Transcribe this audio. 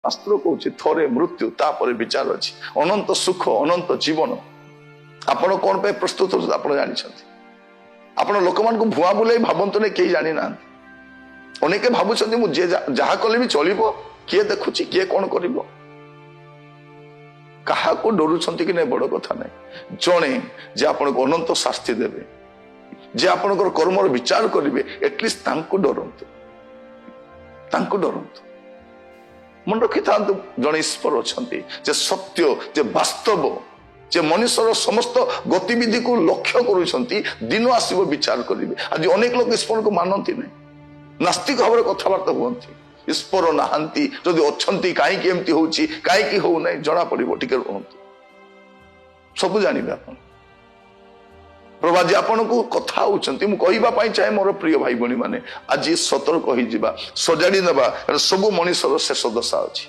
शास्त्र कौच थरे मृत्यु तापर विचार अच्छी अनंत सुख अनंत जीवन आपण कौन पे प्रस्तुत हो जानी आपण लोक मान भुआ बुलाई भावतु नहीं कहीं जानी ना अनेक भावुं मुझे जहाँ कले भी चलो किए देखुची किए कौन कर क्या डरुंट कि नहीं बड़ कथा नहीं जड़े जे आपण को अनंत शास्ति देवे जे आपणकर कर्मर विचार करेंगे एटलिस्ट डरंतु मन रखी था जड़े ईश्वर अच्छा जे सत्य जे वास्तव जे मनुष्यर समस्त गतिविधि को लक्ष्य कर दिन आसव विचार करेंगे आज अनेक लोग ईश्वर को मानती नहीं नास्तिक भाव में कथबार्ता हुए ईश्वर नहांती जदि अच्छा कहीं एमती हो कहीं हो ना जना पड़ो टे रुहतु सब जानवे आप प्रभु आपण को कथा होती मुझे चाहे मोर प्रिय भाई भाई मैंने आज सतर्क हो सजाड़ी नवा सब मनुष्यर शेष दशा अच्छी।